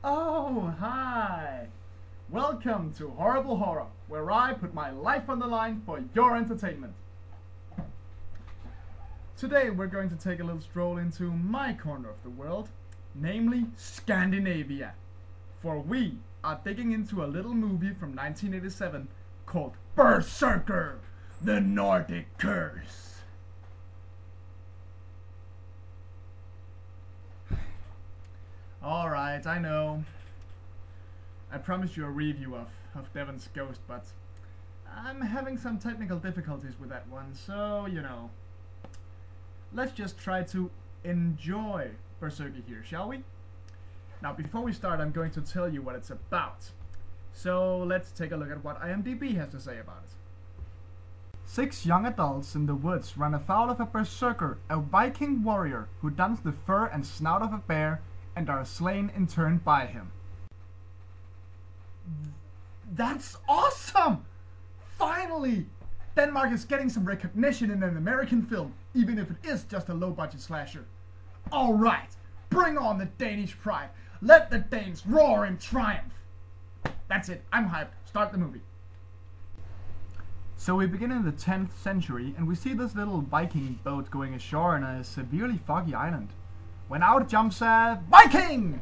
Oh, hi! Welcome to Horrible Horror, where I put my life on the line for your entertainment. Today we're going to take a little stroll into my corner of the world, namely Scandinavia. For we are digging into a little movie from 1987 called Berserker, the Nordic Curse. Alright, I know. I promised you a review of Devon's Ghost, but I'm having some technical difficulties with that one, so, you know. Let's just try to enjoy Berserker here, shall we? Now, before we start, I'm going to tell you what it's about. So, let's take a look at what IMDb has to say about it. 6 young adults in the woods run afoul of a berserker, a Viking warrior who dons the fur and snout of a bear and are slain in turn by him. That's awesome! Finally! Denmark is getting some recognition in an American film, even if it is just a low-budget slasher. Alright, bring on the Danish pride. Let the Danes roar in triumph. That's it, I'm hyped. Start the movie. So we begin in the 10th century, and we see this little Viking boat going ashore on a severely foggy island. When out jumps a Viking!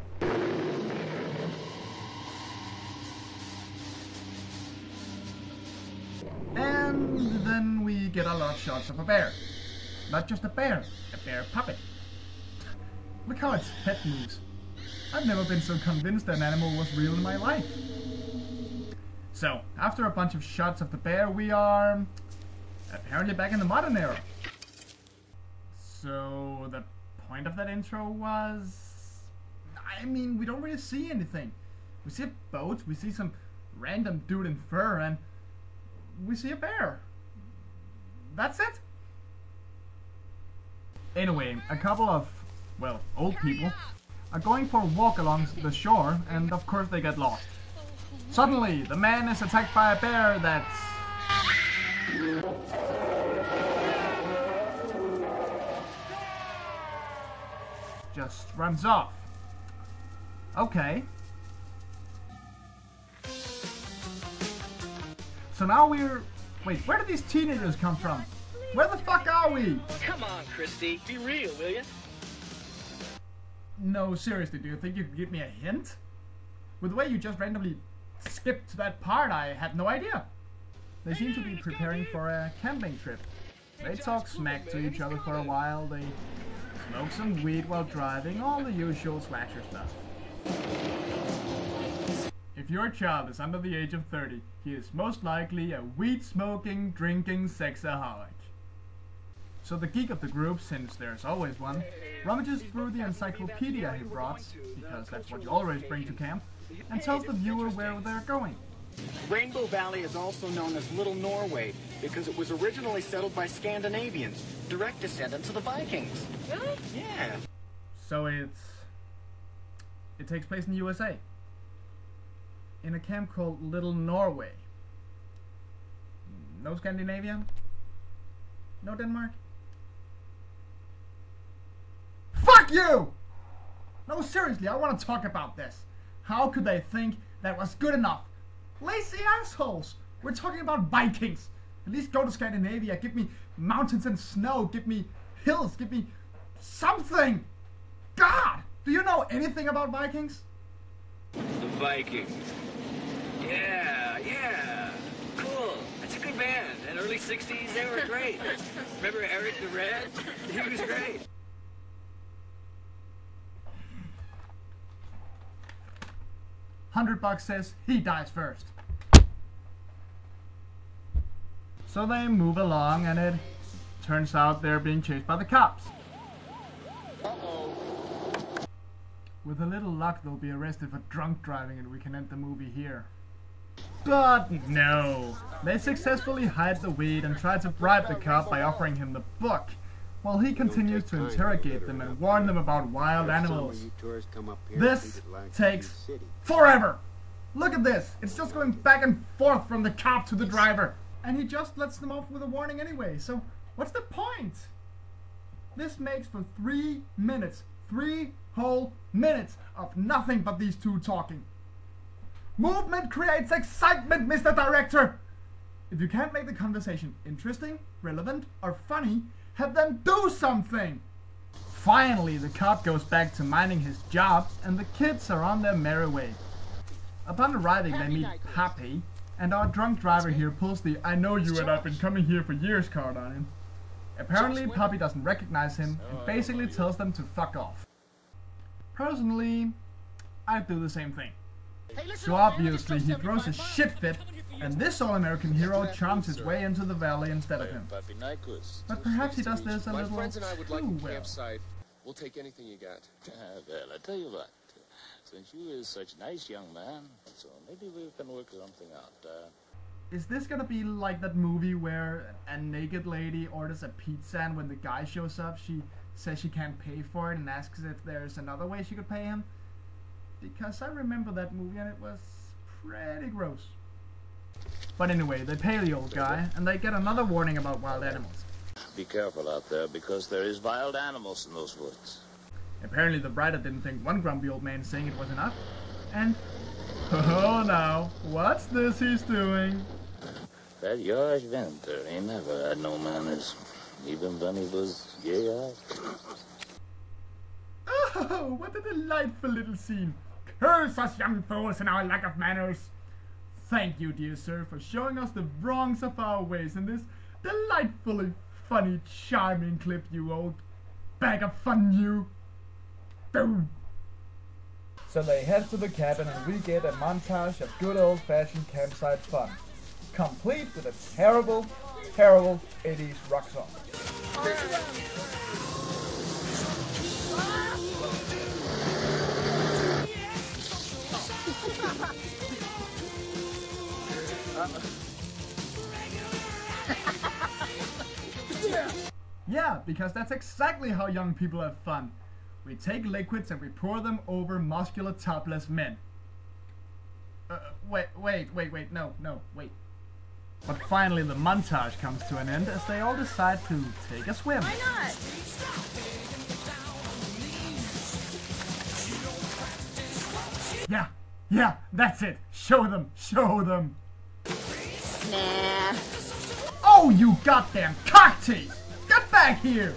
And then we get a lot of shots of a bear. Not just a bear puppet. Look how its head moves. I've never been so convinced that an animal was real in my life. So, after a bunch of shots of the bear, we are apparently back in the modern era. So, the point of that intro was... I mean, we don't really see anything. We see a boat, we see some random dude in fur, and we see a bear. That's it. Anyway, a couple of, well, old people are going for a walk along the shore, and of course they get lost. Suddenly, the man is attacked by a bear that's... just runs off. Okay. So now we're... Wait, where did these teenagers come from? Where the fuck are we? Come on, Christy. Be real, will you? No, seriously, do you think you could give me a hint? With the way you just randomly skipped to that part, I had no idea. They seem to be preparing for a camping trip. They talk smack to each other for a while, they smoke some weed while driving, all the usual slasher stuff. If your child is under the age of 30, he is most likely a weed-smoking, drinking sexaholic. So the geek of the group, since there's always one, rummages through the encyclopedia he brought, because that's what you always bring to camp, and tells the viewer where they're going. Rainbow Valley is also known as Little Norway because it was originally settled by Scandinavians, direct descendants of the Vikings. Really? Yeah. So it takes place in the USA. In a camp called Little Norway. No Scandinavia? No Denmark? Fuck you! No, seriously, I want to talk about this. How could they think that was good enough? Lazy assholes! We're talking about Vikings! At least go to Scandinavia, give me mountains and snow, give me hills, give me something! God! Do you know anything about Vikings? The Vikings. Yeah. Cool. That's a good band. In the early 60s, they were great. Remember Eric the Red? He was great. $100 says he dies first. So they move along, and it turns out they're being chased by the cops. Uh-oh. With a little luck, they'll be arrested for drunk driving, and we can end the movie here. But no, they successfully hide the weed and try to bribe the cop by offering him the book, while he continues to interrogate them and warn them about wild animals. This takes forever! Look at this! It's just going back and forth from the cop to the driver. And he just lets them off with a warning anyway, so what's the point? This makes for 3 minutes. 3 whole minutes of nothing but these two talking. Movement creates excitement, Mr. Director! If you can't make the conversation interesting, relevant, or funny, have them do something! Finally, the cop goes back to minding his job, and the kids are on their merry way. Upon arriving, they meet Happy, and our drunk driver here pulls the "I know you and I've been coming here for years" card on him. Apparently, Poppy doesn't recognize him, and basically tells them to fuck off. Personally, I'd do the same thing. So obviously, he throws a shit fit, and this all-American hero charms his way into the valley instead of him. But perhaps he does this a little too well. We'll take anything you got. Well, I tell you what, since you is such a nice young man, so maybe we can work something out. Is this gonna be like that movie where a naked lady orders a pizza, and when the guy shows up, she says she can't pay for it and asks if there's another way she could pay him? Because I remember that movie and it was pretty gross. But anyway, they pay the old guy, and they get another warning about wild animals. Be careful out there, because there is wild animals in those woods. Apparently the writer didn't think one grumpy old man saying it was enough, and oh now, what's this he's doing? That George Winter, he never had no manners, even when he was gay-eyed. Oh, what a delightful little scene. Curse us young fools and our lack of manners. Thank you, dear sir, for showing us the wrongs of our ways in this delightfully funny, charming clip, you old bag of fun, you. Boom. So they head to the cabin, and we get a montage of good old-fashioned campsite fun, complete with a terrible, terrible 80s rock song. Yeah, because that's exactly how young people have fun. We take liquids and we pour them over muscular topless men. Wait, no, wait. But finally the montage comes to an end as they all decide to take a swim. Why not? Yeah, that's it. Show them. Nah. Oh, you goddamn cocktease! Get back here!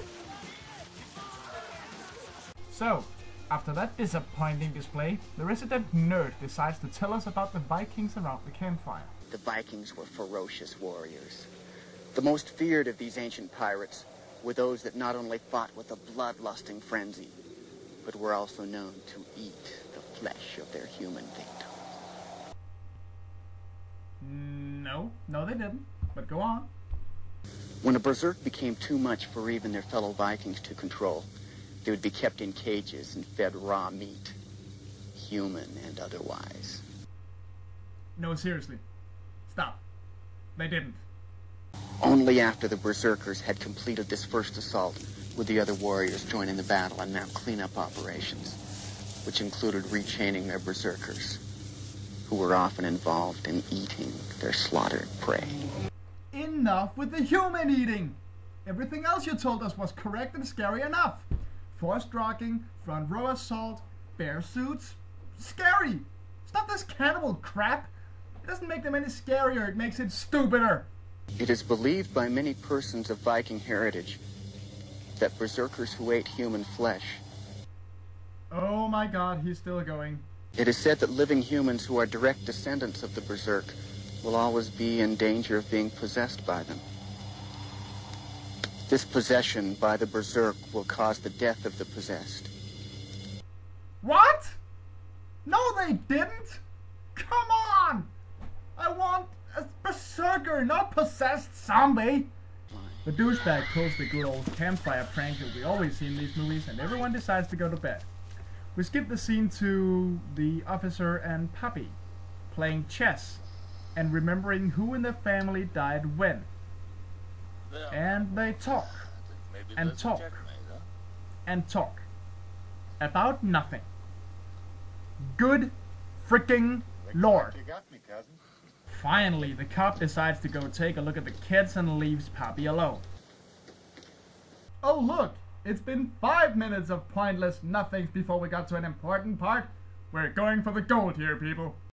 So, after that disappointing display, the resident nerd decides to tell us about the Vikings around the campfire. The Vikings were ferocious warriors. The most feared of these ancient pirates were those that not only fought with a bloodlusting frenzy, but were also known to eat the flesh of their human victim. No, they didn't. But go on. When a berserk became too much for even their fellow Vikings to control, they would be kept in cages and fed raw meat, human and otherwise. No, seriously. Stop. They didn't. Only after the berserkers had completed this first assault would the other warriors join in the battle and mount cleanup operations, which included rechaining their berserkers, who were often involved in eating their slaughtered prey. Enough with the human eating! Everything else you told us was correct and scary enough. Forced rocking, front row assault, bear suits. Scary! Stop this cannibal crap! It doesn't make them any scarier, it makes it stupider! It is believed by many persons of Viking heritage that berserkers who ate human flesh. Oh my god, he's still going. It is said that living humans who are direct descendants of the berserk will always be in danger of being possessed by them. This possession by the berserk will cause the death of the possessed. What? No, they didn't! Come on! I want a berserker, not possessed zombie! The douchebag pulls the good old campfire prank that we always see in these movies, and everyone decides to go to bed. We skip the scene to the officer and Puppy playing chess and remembering who in their family died when. And they talk and talk and talk about nothing. Good freaking Lord. You got me, cousin. Finally, the cop decides to go take a look at the kids and leaves Poppy alone. Oh look, It's been 5 minutes of pointless nothings before we got to an important part. We're going for the gold here, people.